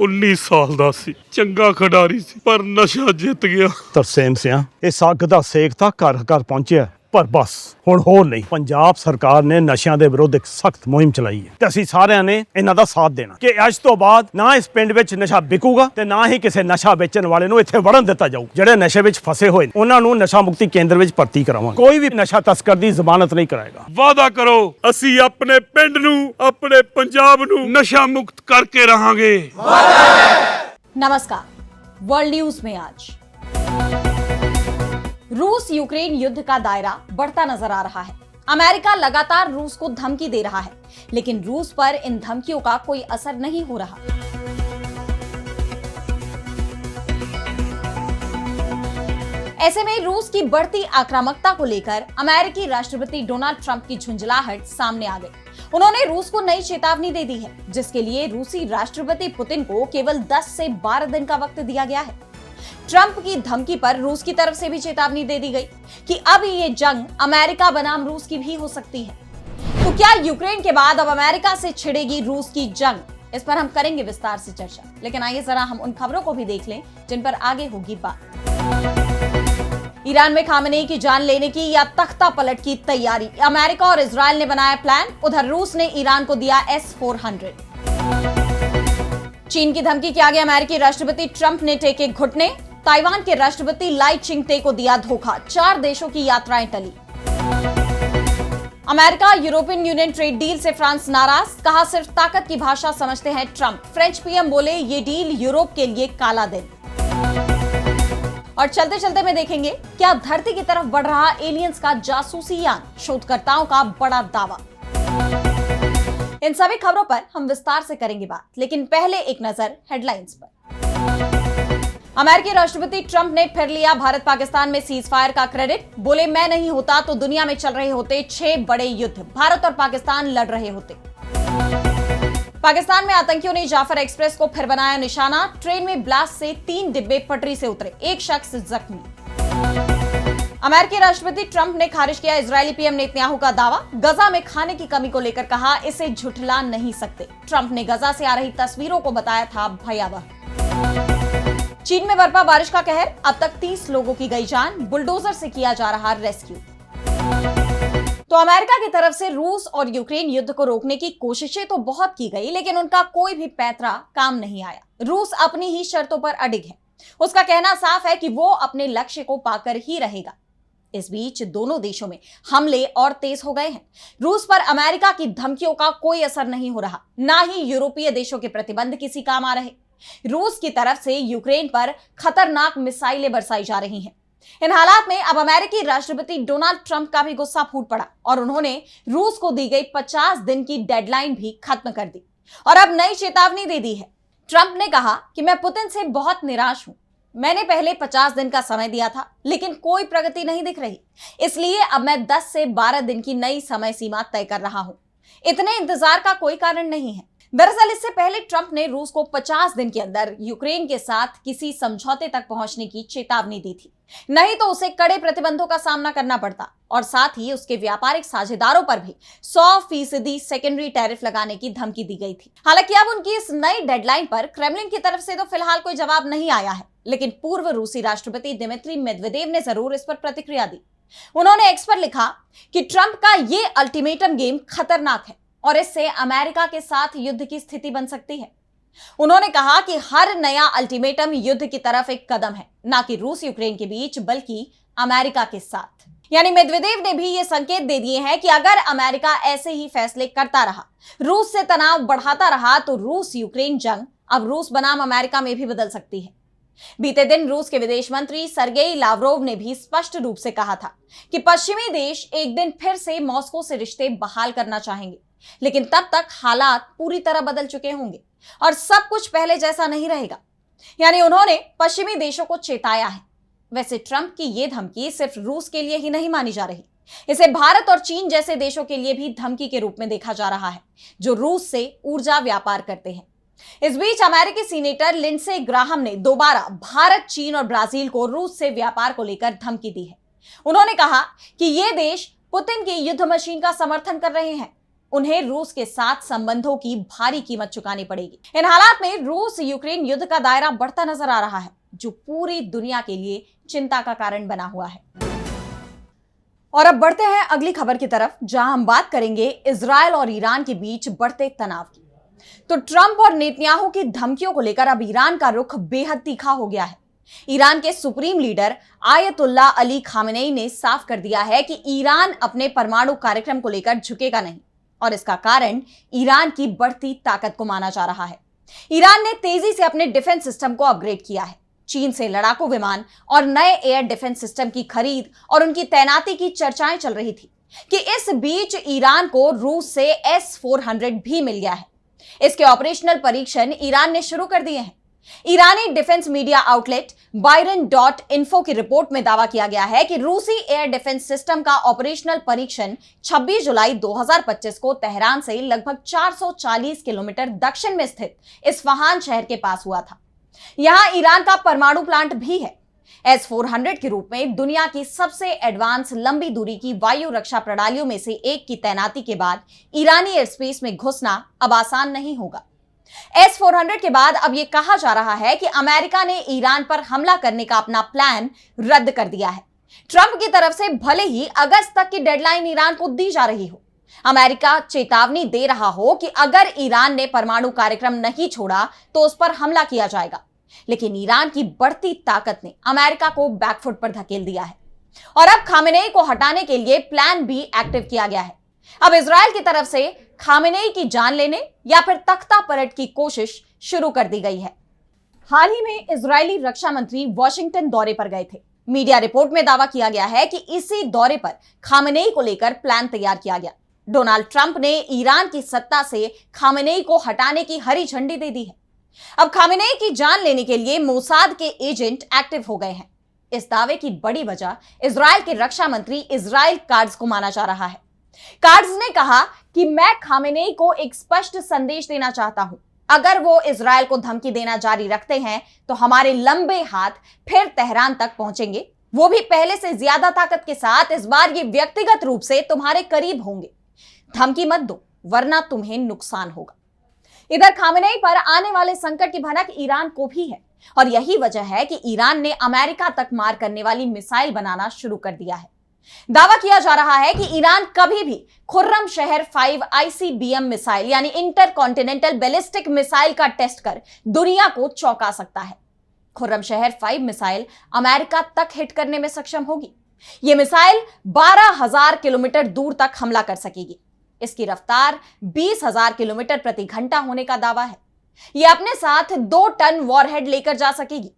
19 ਸਾਲ ਦਾ ਸੀ, ਚੰਗਾ ਖਿਡਾਰੀ ਸੀ, ਪਰ ਨਸ਼ਾ ਜਿੱਤ ਗਿਆ। ਤਰਸੇਮ ਸਿਆ, ਇਸ ਅੱਗ ਦਾ ਸੇਕ ਤਾਂ ਘਰ ਘਰ ਪਹੁੰਚਿਆ, ਪਰ ਬਸ ਹੁਣ ਹੋਰ ਨਹੀਂ। ਪੰਜਾਬ ਸਰਕਾਰ ਨੇ ਨਸ਼ਿਆਂ ਦੇ ਵਿਰੁੱਧ ਇੱਕ ਸਖਤ ਮੁਹਿੰਮ ਚਲਾਈ ਹੈ ਤੇ ਅਸੀਂ ਸਾਰਿਆਂ ਨੇ ਇਹਨਾਂ ਦਾ ਸਾਥ ਦੇਣਾ ਕਿ ਅੱਜ ਤੋਂ ਬਾਅਦ ਨਾ ਇਸ ਪਿੰਡ ਵਿੱਚ ਨਸ਼ਾ ਵਿਕੂਗਾ ਤੇ ਨਾ ਹੀ ਕਿਸੇ ਨਸ਼ਾ ਵੇਚਣ ਵਾਲੇ ਨੂੰ ਇੱਥੇ ਵੜਨ ਦਿੱਤਾ ਜਾਊ। ਜਿਹੜੇ ਨਸ਼ੇ ਵਿੱਚ ਫਸੇ ਹੋਏ ਨੇ ਉਹਨਾਂ ਨੂੰ ਨਸ਼ਾ ਮੁਕਤੀ ਕੇਂਦਰ ਵਿੱਚ ਭਰਤੀ ਕਰਾਵਾਂਗੇ। ਕੋਈ ਵੀ ਨਸ਼ਾ ਤਸਕਰ ਦੀ ਜ਼ਮਾਨਤ ਨਹੀਂ ਕਰਾਏਗਾ। ਵਾਅਦਾ ਕਰੋ, ਅਸੀਂ ਆਪਣੇ ਪਿੰਡ ਨੂੰ, ਆਪਣੇ ਪੰਜਾਬ ਨੂੰ नशा मुक्त करके रहेंगे। नमस्कार, वर्ल्ड न्यूज में आज रूस यूक्रेन युद्ध का दायरा बढ़ता नजर आ रहा है। अमेरिका लगातार रूस को धमकी दे रहा है, लेकिन रूस पर इन धमकियों का कोई असर नहीं हो रहा। ऐसे में रूस की बढ़ती आक्रामकता को लेकर अमेरिकी राष्ट्रपति डोनाल्ड ट्रंप की झुंझलाहट सामने आ गई। उन्होंने रूस को नई चेतावनी दे दी है, जिसके लिए रूसी राष्ट्रपति पुतिन को केवल 10 से 12 दिन का वक्त दिया गया है। ट्रंप की धमकी पर रूस की तरफ से भी चेतावनी दे दी गई कि अब ये जंग अमेरिका बनाम रूस की भी हो सकती है। तो क्या यूक्रेन के बाद अब अमेरिका से छिड़ेगी रूस की जंग? इस पर हम करेंगे विस्तार से चर्चा, लेकिन आइए जरा हम उन खबरों को भी देख लें जिन पर आगे होगी बात। ईरान में खामेनेई की जान लेने की या तख्ता पलट की तैयारी, अमेरिका और इजराइल ने बनाया प्लान। उधर रूस ने ईरान को दिया S-400। चीन की धमकी के आगे अमेरिकी राष्ट्रपति ट्रंप ने टेके घुटने। ताइवान के राष्ट्रपति लाई चिंगते को दिया धोखा, 4 देशों की यात्राएं टली। America European union trade deal से फ्रांस नाराज, कहा सिर्फ ताकत की भाषा समझते हैं ट्रंप। फ्रेंच पीएम बोले ये डील यूरोप के लिए काला दिन। और चलते चलते में देखेंगे क्या धरती की तरफ बढ़ रहा एलियंस का जासूसी यान, शोधकर्ताओं का बड़ा दावा। इन सभी खबरों पर हम विस्तार से करेंगे बात, लेकिन पहले एक नजर हेडलाइंस पर। अमेरिकी राष्ट्रपति ट्रंप ने फिर लिया भारत पाकिस्तान में सीज फायर का क्रेडिट। बोले मैं नहीं होता तो दुनिया में चल रहे होते 6 बड़े युद्ध, भारत और पाकिस्तान लड़ रहे होते। पाकिस्तान में आतंकियों ने जाफर एक्सप्रेस को फिर बनाया निशाना। ट्रेन में ब्लास्ट से 3 डिब्बे पटरी से उतरे, एक शख्स जख्मी। अमेरिकी राष्ट्रपति ट्रंप ने खारिज किया इजरायली पीएम नेतन्याहू का दावा। गजा में खाने की कमी को लेकर कहा इसे झुठला नहीं सकते। ट्रंप ने गजा से आ रही तस्वीरों को बताया था भयावह। चीन में बरपा बारिश का कहर, अब तक 30 लोगों की गई जान, बुलडोजर से किया जा रहा रेस्क्यू। तो अमेरिका की तरफ से रूस और यूक्रेन युद्ध को रोकने की कोशिशें तो बहुत की गई, लेकिन उनका कोई भी पैंतरा काम नहीं आया। रूस अपनी ही शर्तों पर अडिग है। उसका कहना साफ है कि वो अपने लक्ष्य को पाकर ही रहेगा। इस बीच दोनों देशों में हमले और तेज हो गए हैं। रूस पर अमेरिका की धमकियों का कोई असर नहीं हो रहा, ना ही यूरोपीय देशों के प्रतिबंध किसी काम आ रहे। रूस की तरफ से यूक्रेन पर खतरनाक मिसाइलें बरसाई जा रही हैं। इन हालात में अब अमेरिकी राष्ट्रपति डोनाल्ड ट्रंप का भी गुस्सा फूट पड़ा और उन्होंने रूस को दी गई 50 दिन की डेडलाइन भी खत्म कर दी और अब नई चेतावनी दे दी है। ट्रंप ने कहा कि मैं पुतिन से बहुत निराश हूं। मैंने पहले 50 दिन का समय दिया था, लेकिन कोई प्रगति नहीं दिख रही, इसलिए अब मैं 10 से 12 दिन की नई समय सीमा तय कर रहा हूं। इतने इंतजार का कोई कारण नहीं है। दरअसल इससे पहले ट्रंप ने रूस को 50 दिन के अंदर यूक्रेन के साथ किसी समझौते तक पहुंचने की चेतावनी दी थी, नहीं तो उसे कड़े प्रतिबंधों का सामना करना पड़ता और साथ ही उसके व्यापारिक साझेदारों पर भी 100% सेकेंडरी टैरिफ लगाने की धमकी दी गई थी। हालांकि अब उनकी इस नई डेडलाइन पर क्रेमलिन की तरफ से तो फिलहाल कोई जवाब नहीं आया है, लेकिन पूर्व रूसी राष्ट्रपति दिमित्री मेदवेदेव ने जरूर इस पर प्रतिक्रिया दी। उन्होंने एक्स पर लिखा कि ट्रंप का ये अल्टीमेटम गेम खतरनाक है और इससे अमेरिका के साथ युद्ध की स्थिति बन सकती है। उन्होंने कहा कि हर नया अल्टीमेटम युद्ध की तरफ एक कदम है, ना कि रूस यूक्रेन के बीच बल्कि अमेरिका के साथ। यानी मेदवेदेव ने भी ये संकेत दे दिए हैं कि अगर अमेरिका ऐसे ही फैसले करता रहा, रूस से तनाव बढ़ाता रहा, तो रूस यूक्रेन जंग अब रूस बनाम अमेरिका में भी बदल सकती है। बीते दिन रूस के विदेश मंत्री सरगेई लावरोव ने भी स्पष्ट रूप से कहा था कि पश्चिमी देश एक दिन फिर से मॉस्को से रिश्ते बहाल करना चाहेंगे, लेकिन तब तक हालात पूरी तरह बदल चुके होंगे और सब कुछ पहले जैसा नहीं रहेगा। यानी उन्होंने पश्चिमी देशों को चेताया है। वैसे ट्रंप की ये धमकी सिर्फ रूस के लिए ही नहीं मानी जा रही, इसे भारत और चीन जैसे देशों के लिए भी धमकी के रूप में देखा जा रहा है, जो रूस से ऊर्जा व्यापार करते हैं। इस बीच अमेरिकी सीनेटर लिंडसे ग्राहम ने दोबारा भारत, चीन और ब्राजील को रूस से व्यापार को लेकर धमकी दी है। उन्होंने कहा कि ये देश पुतिन की युद्ध मशीन का समर्थन कर रहे हैं। उन्हें रूस के साथ संबंधों की भारी कीमत चुकानी पड़ेगी। इन हालात में रूस यूक्रेन युद्ध का दायरा बढ़ता नजर आ रहा है, जो पूरी दुनिया के लिए चिंता का कारण बना हुआ है। और अब बढ़ते हैं अगली खबर की तरफ, जहां हम बात करेंगे इजरायल और ईरान के बीच बढ़ते तनाव की। तो ट्रंप और नेतन्याहू की धमकियों को लेकर अब ईरान का रुख बेहद तीखा हो गया है। ईरान के supreme leader ayatollah Ali Khamenei ने साफ कर दिया है कि ईरान अपने परमाणु कार्यक्रम को लेकर झुकेगा नहीं, और इसका कारण ईरान की बढ़ती ताकत को माना जा रहा है। ईरान ने तेजी से अपने डिफेंस सिस्टम को अपग्रेड किया है। चीन से लड़ाकू विमान और नए एयर डिफेंस सिस्टम की खरीद और उनकी तैनाती की चर्चाएं चल रही थी कि इस बीच ईरान को रूस से S-400 भी मिल गया है। इसके ऑपरेशनल परीक्षण ईरान ने शुरू कर दिए हैं। ईरानी डिफेंस मीडिया आउटलेट Byron.info की रिपोर्ट में दावा किया गया है कि रूसी एयर डिफेंस सिस्टम का ऑपरेशनल परीक्षण 26 जुलाई 2025 को तेहरान से लगभग 440 किलोमीटर दक्षिण में स्थित इस्फहान शहर के पास हुआ था। यहां ईरान का परमाणु प्लांट भी है। S-400 के रूप में दुनिया की सबसे एडवांस लंबी दूरी की वायु रक्षा प्रणालियों में से एक की तैनाती के बाद ईरानी एयर स्पेस में घुसना अब आसान नहीं होगा। S-400 के बाद अब यह कहा जा रहा है कि अमेरिका ने ईरान पर हमला करने का अपना प्लान रद्द कर दिया है। ट्रंप की तरफ से भले ही अगस्त तक की डेडलाइन ईरान को दी जा रही हो, अमेरिका चेतावनी दे रहा हो कि अगर ईरान ने परमाणु कार्यक्रम नहीं छोड़ा तो उस पर हमला किया जाएगा, लेकिन ईरान की बढ़ती ताकत ने अमेरिका को बैकफुट पर धकेल दिया है और अब खामेनेई को हटाने के लिए प्लान भी एक्टिव किया गया है। अब इजरायल की तरफ से खामेनेई की जान लेने या फिर तख्ता पलट की कोशिश शुरू कर दी गई है। हाल ही में इजरायली रक्षा मंत्री वॉशिंगटन दौरे पर गए थे। मीडिया रिपोर्ट में दावा किया गया है कि इसी दौरे पर खामेनेई को लेकर प्लान तैयार किया गया। डोनाल्ड ट्रंप ने ईरान की सत्ता से खामेनेई को हटाने की हरी झंडी दे दी है। अब खामेनेई की जान लेने के लिए मोसाद के एजेंट एक्टिव हो गए हैं। इस दावे की बड़ी वजह इजरायल के रक्षा मंत्री इजराइल काट्ज को माना जा रहा है। काट्ज ने कहा कि मैं खामेनेई को एक स्पष्ट संदेश देना चाहता हूं, अगर वो इजरायल को धमकी देना जारी रखते हैं तो हमारे लंबे हाथ फिर तेहरान तक पहुंचेंगे, वो भी पहले से ज्यादा ताकत के साथ। इस बार ये व्यक्तिगत रूप से तुम्हारे करीब होंगे। धमकी मत दो वरना तुम्हें नुकसान होगा। इधर खामेनेई पर आने वाले संकट की भनक ईरान को भी है और यही वजह है कि ईरान ने अमेरिका तक मार करने वाली मिसाइल बनाना शुरू कर दिया है। दावा किया जा रहा है कि ईरान कभी भी खुर्रम शहर 5 ICBM मिसाइल यानी इंटर कॉन्टिनेंटल बैलिस्टिक मिसाइल का टेस्ट कर दुनिया को चौंका सकता है। खुर्रम शहर 5 मिसाइल अमेरिका तक हिट करने में सक्षम होगी। यह मिसाइल 12,000 किलोमीटर दूर तक हमला कर सकेगी। इसकी रफ्तार 20,000 किलोमीटर प्रति घंटा होने का दावा है। यह अपने साथ 2 टन वॉरहेड लेकर जा सकेगी।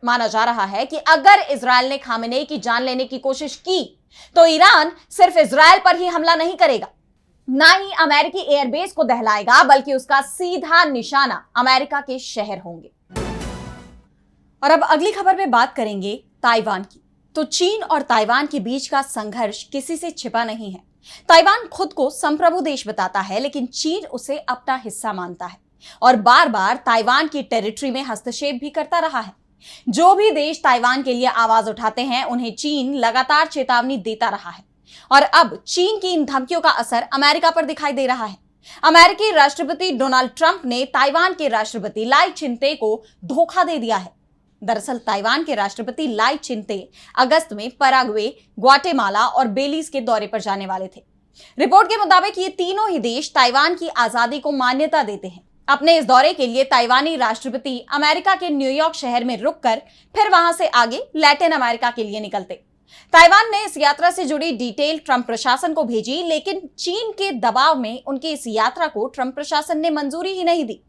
माना जा रहा है कि अगर इजरायल ने खामेनेई की जान लेने की कोशिश की तो ईरान सिर्फ इजरायल पर ही हमला नहीं करेगा, ना ही अमेरिकी एयरबेस को दहलाएगा, बल्कि उसका सीधा निशाना अमेरिका के शहर होंगे। और अब अगली खबर में बात करेंगे ताइवान की। तो चीन और ताइवान के बीच का संघर्ष किसी से छिपा नहीं है। ताइवान खुद को संप्रभु देश बताता है, लेकिन चीन उसे अपना हिस्सा मानता है और बार बार ताइवान की टेरिटरी में हस्तक्षेप भी करता रहा है। जो भी देश ताइवान के लिए आवाज उठाते हैं उन्हें चीन लगातार चेतावनी देता रहा है और अब चीन की इन धमकियों का असर अमेरिका पर दिखाई दे रहा है। अमेरिकी राष्ट्रपति डोनाल्ड ट्रंप ने ताइवान के राष्ट्रपति लाई चिनते को धोखा दे दिया है। दरअसल ताइवान के राष्ट्रपति लाई चिनते अगस्त में पराग्वे, ग्वाटेमाला और बेलीज के दौरे पर जाने वाले थे। रिपोर्ट के मुताबिक ये तीनों ही देश ताइवान की आजादी को मान्यता देते हैं। अपने इस दौरे के लिए ताइवानी राष्ट्रपति अमेरिका के न्यूयॉर्क शहर में रुककर फिर वहां से आगे लैटिन अमेरिका के लिए निकलते। ताइवान ने इस यात्रा से जुड़ी डिटेल ट्रंप प्रशासन को भेजी, लेकिन चीन के दबाव में उनकी इस यात्रा को ट्रंप प्रशासन ने मंजूरी ही नहीं दी,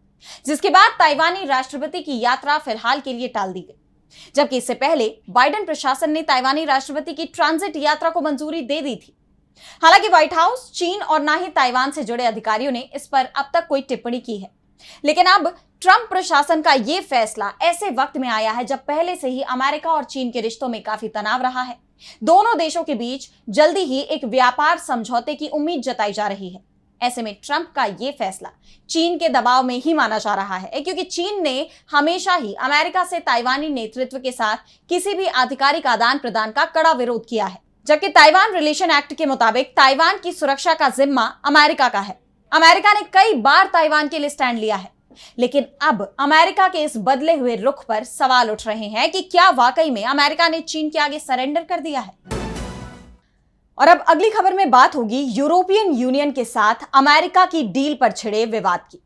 जिसके बाद ताइवानी राष्ट्रपति की यात्रा फिलहाल के लिए टाल दी गई। जबकि इससे पहले बाइडेन प्रशासन ने ताइवानी राष्ट्रपति की ट्रांजिट यात्रा को मंजूरी दे दी थी। हालांकि व्हाइट हाउस, चीन और ना ही ताइवान से जुड़े अधिकारियों ने इस पर अब तक कोई टिप्पणी की है। लेकिन अब ट्रंप प्रशासन का यह फैसला ऐसे वक्त में आया है जब पहले से ही अमेरिका और चीन के रिश्तों में काफी तनाव रहा है। दोनों देशों के बीच जल्दी ही एक व्यापार समझौते की उम्मीद जताई जा रही है। ऐसे में ट्रंप का यह फैसला चीन के दबाव में ही माना जा रहा है, क्योंकि चीन ने हमेशा ही अमेरिका से ताइवानी नेतृत्व के साथ किसी भी आधिकारिक आदान प्रदान का कड़ा विरोध किया है। जबकि ताइवान रिलेशन एक्ट के मुताबिक ताइवान की सुरक्षा का जिम्मा अमेरिका का है। अमेरिका ने कई बार ताइवान के लिए स्टैंड लिया है, लेकिन अब अमेरिका के इस बदले हुए रुख पर सवाल उठ रहे हैं कि क्या वाकई में अमेरिका ने चीन के आगे सरेंडर कर दिया है। और अब अगली खबर में बात होगी यूरोपियन यूनियन के साथ अमेरिका की डील पर छिड़े विवाद की।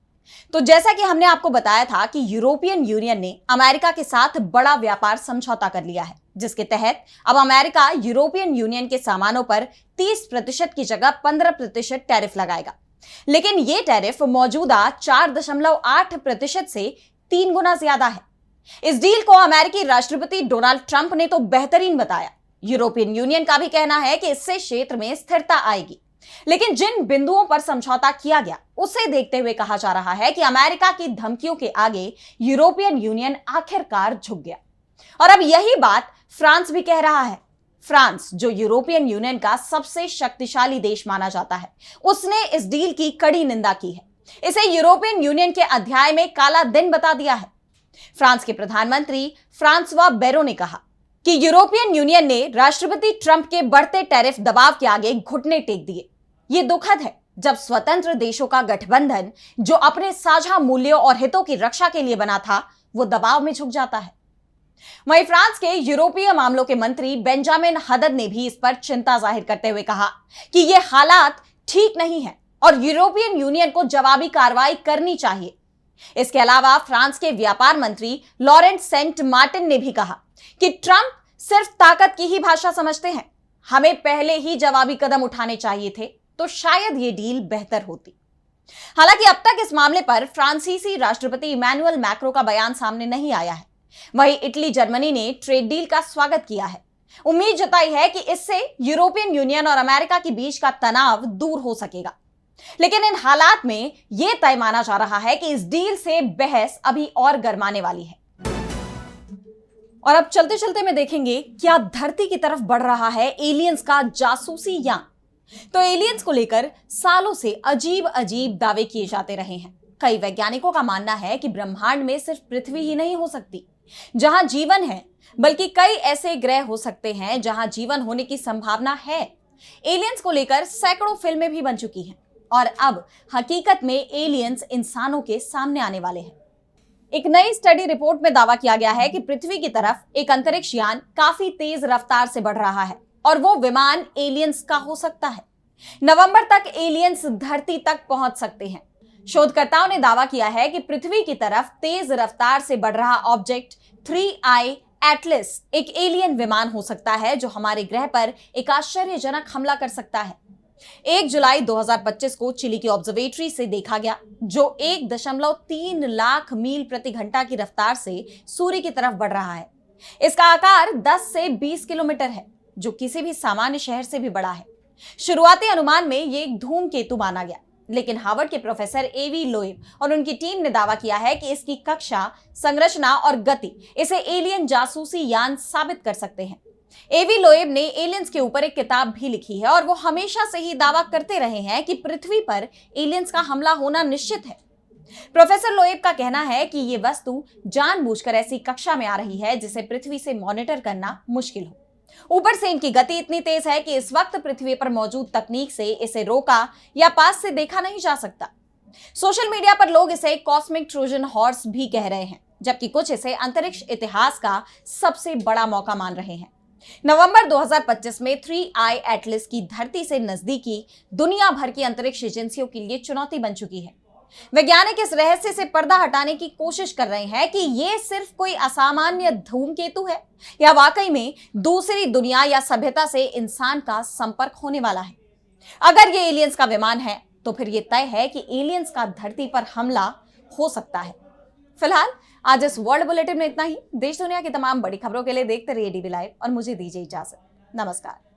तो जैसा कि हमने आपको बताया था कि यूरोपियन यूनियन ने अमेरिका के साथ बड़ा व्यापार समझौता कर लिया है, जिसके तहत अब अमेरिका यूरोपियन यूनियन के सामानों पर 30% की जगह 15% टैरिफ लगाएगा। लेकिन यह टैरिफ मौजूदा 4.8% से 3 गुना ज्यादा है। इस डील को अमेरिकी राष्ट्रपति डोनाल्ड ट्रंप ने तो बेहतरीन बताया। यूरोपियन यूनियन का भी कहना है कि इससे क्षेत्र में स्थिरता आएगी, लेकिन जिन बिंदुओं पर समझौता किया गया उसे देखते हुए कहा जा रहा है कि अमेरिका की धमकियों के आगे यूरोपियन यूनियन आखिरकार झुक गया। और अब यही बात फ्रांस भी कह रहा है। फ्रांस, जो यूरोपियन यूनियन का सबसे शक्तिशाली देश माना जाता है, उसने इस डील की कड़ी निंदा की है। इसे यूरोपियन यूनियन के अध्याय में काला दिन बता दिया है। फ्रांस के प्रधानमंत्री फ्रांसवा बेरो ने कहा कि यूरोपियन यूनियन ने राष्ट्रपति ट्रंप के बढ़ते टैरिफ दबाव के आगे घुटने टेक दिए। यह दुखद है जब स्वतंत्र देशों का गठबंधन, जो अपने साझा मूल्यों और हितों की रक्षा के लिए बना था, वो दबाव में झुक जाता है। वहीं फ्रांस के यूरोपीय मामलों के मंत्री बेंजामिन हदद ने भी इस पर चिंता जाहिर करते हुए कहा कि ये हालात ठीक नहीं है और यूरोपियन यूनियन को जवाबी कार्रवाई करनी चाहिए। इसके अलावा फ्रांस के व्यापार मंत्री लॉरेंट सेंट मार्टिन ने भी कहा कि ट्रंप सिर्फ ताकत की ही भाषा समझते हैं, हमें पहले ही जवाबी कदम उठाने चाहिए थे तो शायद ये डील बेहतर होती। हालांकि अब तक इस मामले पर फ्रांसीसी राष्ट्रपति इमैनुअल मैक्रो का बयान सामने नहीं आया है। वहीं इटली, जर्मनी ने ट्रेड डील का स्वागत किया है। उम्मीद जताई है कि इससे यूरोपियन यूनियन और अमेरिका के बीच का तनाव दूर हो सकेगा। लेकिन इन हालात में यह तय माना जा रहा है कि इस डील से बहस अभी और गर्माने वाली है। और अब चलते चलते में देखेंगे क्या धरती की तरफ बढ़ रहा है एलियंस का जासूसी यान। तो एलियंस को लेकर सालों से अजीब अजीब दावे किए जाते रहे हैं। कई वैज्ञानिकों का मानना है कि ब्रह्मांड में सिर्फ पृथ्वी ही नहीं हो सकती जहां जीवन है, बल्कि कई ऐसे ग्रह हो सकते हैं जहां जीवन होने की संभावना है। एलियंस को लेकर सैकड़ों फिल्में भी बन चुकी हैं और अब हकीकत में एलियंस इंसानों के सामने आने वाले हैं। एक नई स्टडी रिपोर्ट में दावा किया गया है कि पृथ्वी की तरफ एक अंतरिक्ष यान काफी तेज रफ्तार से बढ़ रहा है और वो विमान एलियंस का हो सकता है। नवंबर तक एलियंस धरती तक पहुंच सकते हैं। शोधकर्ताओं ने दावा किया है कि पृथ्वी की तरफ तेज रफ्तार से बढ़ रहा ऑब्जेक्ट 3I एटलस एक एलियन विमान हो सकता है जो हमारे ग्रह पर एक आश्चर्यजनक हमला कर सकता है। 1 जुलाई 2025 को चिली की ऑब्जर्वेटरी से देखा गया, जो 1.3 लाख मील प्रति घंटा की रफ्तार से सूर्य की तरफ बढ़ रहा है। इसका आकार 10 से 20 किलोमीटर है, जो किसी भी सामान्य शहर से भी बड़ा है। शुरुआती अनुमान में ये एक धूमकेतु माना गया, लेकिन हार्वर्ड के प्रोफेसर एवी लोएब और उनकी टीम ने दावा किया है कि इसकी कक्षा, संरचना और गति इसे एलियन जासूसी यान साबित कर सकते हैं। एवी लोएब ने एलियंस के ऊपर एक किताब भी लिखी है और वो हमेशा से ही दावा करते रहे हैं कि पृथ्वी पर एलियंस का हमला होना निश्चित है। प्रोफेसर लोएब का कहना है कि ये वस्तु जानबूझकर ऐसी कक्षा में आ रही है जिसे पृथ्वी से मॉनिटर करना मुश्किल हो। ऊपर से इनकी गति इतनी तेज है कि इस वक्त पृथ्वी पर मौजूद तकनीक से इसे रोका या पास से देखा नहीं जा सकता। सोशल मीडिया पर लोग इसे कॉस्मिक ट्रोजन हॉर्स भी कह रहे हैं, जबकि कुछ इसे अंतरिक्ष इतिहास का सबसे बड़ा मौका मान रहे हैं। नवंबर 2025 में 3I एटलस की धरती से नजदीकी दुनिया भर की अंतरिक्ष एजेंसियों के लिए चुनौती बन चुकी है। वैज्ञानिक इस रहस्य से पर्दा हटाने की कोशिश कर रहे हैं कि यह सिर्फ कोई असामान्य धूमकेतु है या वाकई में दूसरी दुनिया या सभ्यता से इंसान का संपर्क होने वाला है। अगर ये एलियंस का विमान है तो फिर यह तय है कि एलियंस का धरती पर हमला हो सकता है। फिलहाल आज इस वर्ल्ड बुलेटिन में इतना ही। देश दुनिया की तमाम बड़ी खबरों के लिए देखते रहिए DB लाइव और मुझे दीजिए इजाजत। नमस्कार।